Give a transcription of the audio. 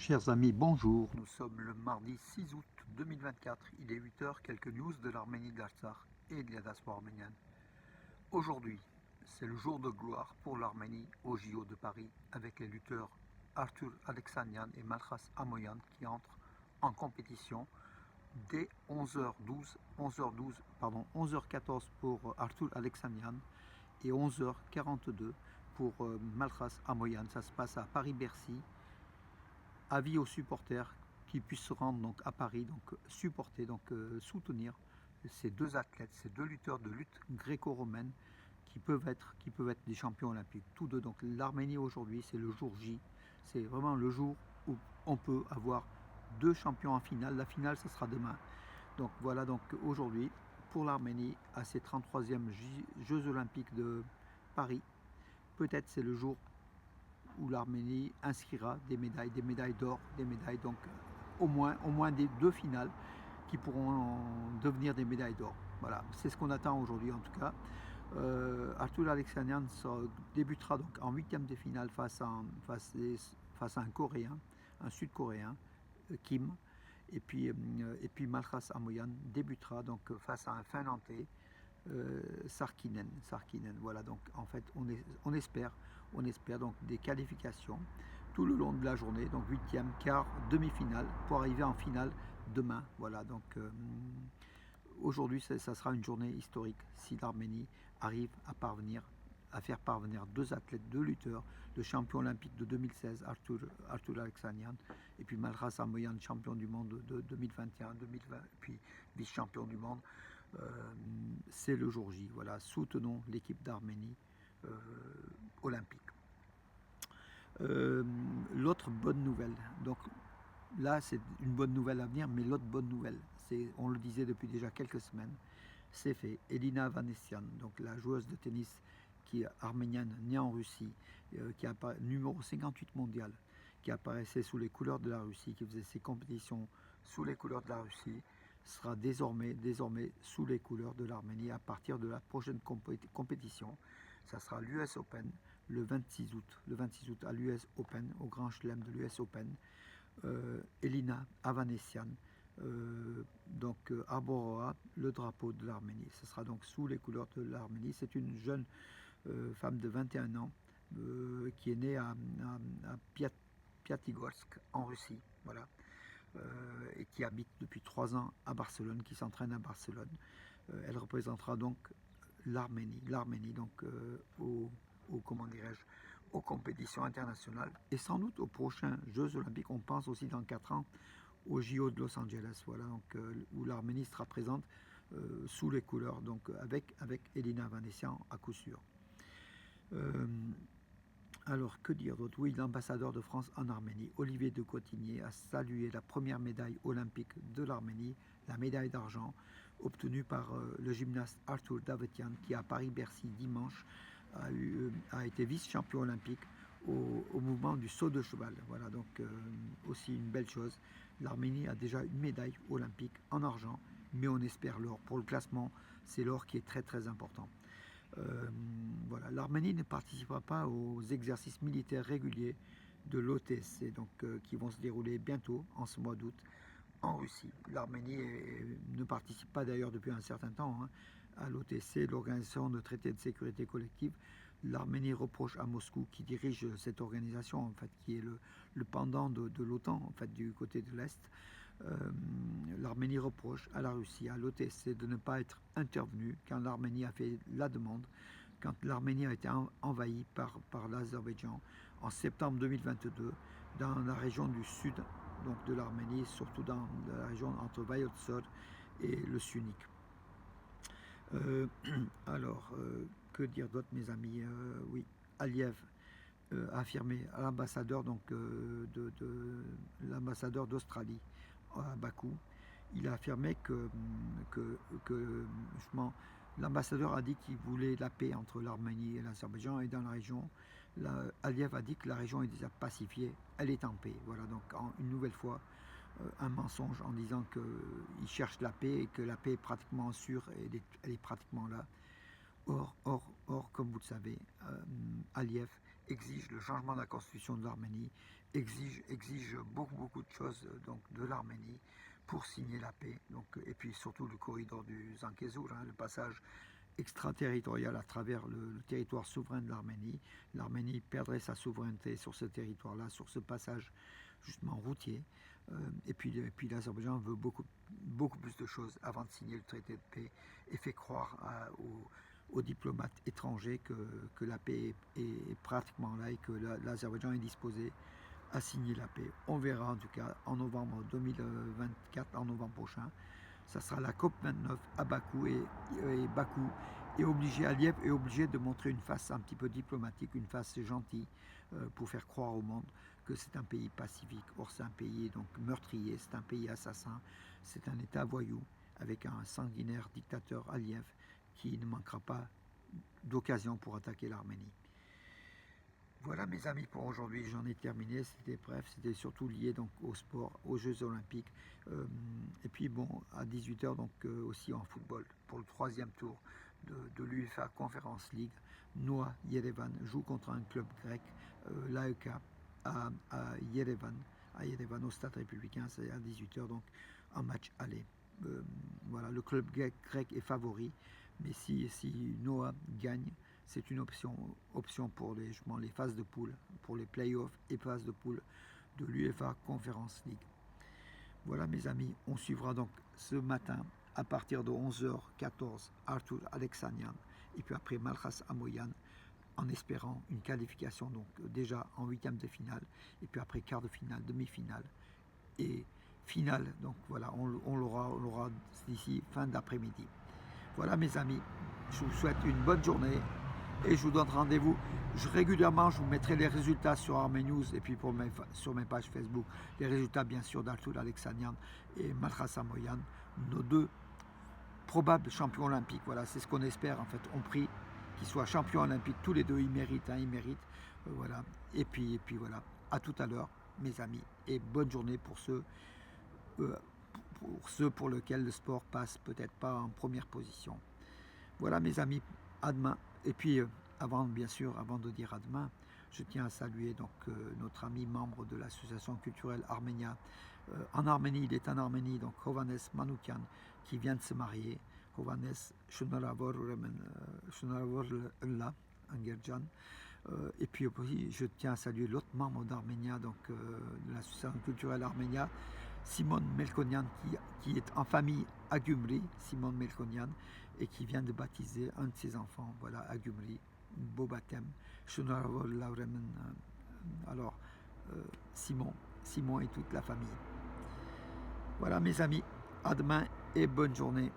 Chers amis, bonjour. Nous sommes le mardi 6 août 2024. Il est 8 heures. Quelques news de l'Arménie de l'Artsakh et de la diaspora arménienne. Aujourd'hui, c'est le jour de gloire pour l'Arménie au JO de Paris avec les lutteurs Arthur Alexanian et Malkhas Amoyan qui entrent en compétition dès 11h12, 11h14 pour Arthur Alexanian et 11h42 pour Malkhas Amoyan. Ça se passe à Paris-Bercy. Avis aux supporters qui puissent se rendre donc à Paris, donc supporter, donc soutenir ces deux athlètes, ces deux lutteurs de lutte gréco-romaine qui peuvent être des champions olympiques. Tous deux. Donc l'Arménie aujourd'hui, c'est le jour J. C'est vraiment le jour où on peut avoir deux champions en finale. La finale, ce sera demain. Donc voilà, donc aujourd'hui, pour l'Arménie, à ses 33e Jeux olympiques de Paris, peut-être c'est le jour où l'Arménie inscrira des médailles d'or, des médailles, donc au moins des deux finales qui pourront devenir des médailles d'or. Voilà, c'est ce qu'on attend aujourd'hui en tout cas. Arthur Alexanian débutera donc en huitième de finale face à un Coréen, un Sud-Coréen, Kim, et puis Malkhas Amoyan débutera donc face à un Finlandais, Sarkinen. Voilà, donc en fait on espère donc des qualifications tout le long de la journée, donc huitième, quart, demi-finale pour arriver en finale demain. Voilà, donc aujourd'hui ça sera une journée historique si l'Arménie arrive à faire parvenir deux athlètes, deux lutteurs, le champion olympique de 2016, Arthur Alexanian, et puis Malkhas Amoyan, champion du monde de 2021, 2020, puis vice-champion du monde. C'est le jour J. Voilà, soutenons l'équipe d'Arménie olympique. L'autre bonne nouvelle, donc là c'est une bonne nouvelle à venir, mais l'autre bonne nouvelle, c'est, on le disait depuis déjà quelques semaines, c'est fait. Elina Vanessian, donc la joueuse de tennis qui est arménienne, née en Russie, qui apparaît numéro 58 mondial, qui apparaissait sous les couleurs de la Russie, qui faisait ses compétitions sous les couleurs de la Russie, sera désormais sous les couleurs de l'Arménie à partir de la prochaine compétition. Ça sera l'US Open le 26 août. Le 26 août à l'US Open, au Grand Chelem de l'US Open. Elina Avanessian arborera le drapeau de l'Arménie. Ce sera donc sous les couleurs de l'Arménie. C'est une jeune femme de 21 ans qui est née à Piatigorsk en Russie. Voilà. Et qui habite depuis 3 ans à Barcelone, qui s'entraîne à Barcelone. Elle représentera donc l'Arménie donc comment dirais-je, aux compétitions internationales et sans doute aux prochains Jeux olympiques. On pense aussi dans 4 ans aux JO de Los Angeles, voilà, donc où l'Arménie sera présente sous les couleurs, donc avec Elina Vanessian à coup sûr. Alors, que dire d'autre? Oui, l'ambassadeur de France en Arménie, Olivier de Cotigny, a salué la première médaille olympique de l'Arménie, la médaille d'argent, obtenue par le gymnaste Arthur Davetian, qui à Paris-Bercy dimanche a été vice-champion olympique au mouvement du saut de cheval. Voilà, donc aussi une belle chose. L'Arménie a déjà une médaille olympique en argent, mais on espère l'or. Pour le classement, c'est l'or qui est très très important. Voilà, l'Arménie ne participera pas aux exercices militaires réguliers de l'OTC, donc qui vont se dérouler bientôt en ce mois d'août en Russie. L'Arménie ne participe pas d'ailleurs depuis un certain temps à l'OTC, l'Organisation de traité de sécurité collective. L'Arménie reproche à Moscou, qui dirige cette organisation, en fait, qui est le pendant de l'OTAN, en fait, du côté de l'Est. L'Arménie reproche à la Russie, à l'OTC, de ne pas être intervenue quand l'Arménie a fait la demande, quand l'Arménie a été envahie par l'Azerbaïdjan en septembre 2022 dans la région du sud donc de l'Arménie, surtout dans la région entre Vayotsor et le Sunik. Alors, que dire d'autre, mes amis? Oui, Aliyev a affirmé à l'ambassadeur l'ambassadeur d'Australie à Bakou. Il a affirmé que justement, l'ambassadeur a dit qu'il voulait la paix entre l'Arménie et l'Azerbaïdjan et dans la région. Aliyev a dit que la région est déjà pacifiée, elle est en paix. Voilà, donc une nouvelle fois, un mensonge en disant qu'il cherche la paix et que la paix est pratiquement sûre et elle est pratiquement là. Or, comme vous le savez, Aliyev exige le changement de la constitution de l'Arménie, exige beaucoup de choses donc, de l'Arménie pour signer la paix. Donc, et puis surtout le corridor du Zangezur, le passage extraterritorial à travers le territoire souverain de l'Arménie. L'Arménie perdrait sa souveraineté sur ce territoire-là, sur ce passage justement routier. Et puis l'Azerbaïdjan veut beaucoup plus de choses avant de signer le traité de paix et fait croire aux diplomates étrangers que la paix est pratiquement là et que l'Azerbaïdjan est disposé à signer la paix. On verra en tout cas en novembre 2024, en novembre prochain. Ça sera la COP29 à Bakou et Bakou est obligé, Aliyev est obligé de montrer une face un petit peu diplomatique, une face gentille pour faire croire au monde que c'est un pays pacifique. Or c'est un pays donc meurtrier, c'est un pays assassin, c'est un État voyou avec un sanguinaire dictateur Aliyev qui ne manquera pas d'occasion pour attaquer l'Arménie. Voilà mes amis pour aujourd'hui, j'en ai terminé, c'était bref, c'était surtout lié donc au sport, aux Jeux Olympiques et puis bon à 18 h donc aussi en football pour le 3e tour de l'UEFA Conference League. Noah Yerevan joue contre un club grec, l'AEK à Yerevan au stade républicain, c'est à 18 h donc un match aller. Voilà, le club grec est favori, mais si Noah gagne, c'est une option pour les phases de poule, pour les playoffs et phases de poule de l'UEFA Conference League. Voilà mes amis, on suivra donc ce matin à partir de 11h14 Arthur Alexanian et puis après Malkhas Amoyan en espérant une qualification donc déjà en 8e de finale et puis après quart de finale, demi-finale et finale. Donc voilà, on l'aura d'ici fin d'après-midi. Voilà mes amis, je vous souhaite une bonne journée et je vous donne rendez-vous. Régulièrement, je vous mettrai les résultats sur Armé News et puis sur mes pages Facebook. Les résultats, bien sûr, d'Arthur Alexanian et Malkhas Amoyan, nos 2 probables champions olympiques. Voilà, c'est ce qu'on espère. En fait, on prie qu'ils soient champions olympiques. Tous les 2, ils méritent. Ils méritent. Voilà. Et puis voilà. À tout à l'heure, mes amis. Et bonne journée pour ceux pour lesquels le sport passe peut-être pas en première position. Voilà, mes amis. À demain. Et puis, avant de dire à demain, je tiens à saluer donc notre ami membre de l'association culturelle Arménia. En Arménie, il est en Arménie, donc Hovannes Manoukian, qui vient de se marier. Hovannes Shunaravor Angerjan. Et puis aussi, je tiens à saluer l'autre membre d'Arménia, donc de l'association culturelle Arménia, Simon Melkonian, qui est en famille à Gumri, Simon Melkonian, et qui vient de baptiser un de ses enfants, voilà, à Gumri, beau baptême. Alors, Simon et toute la famille. Voilà mes amis, à demain et bonne journée.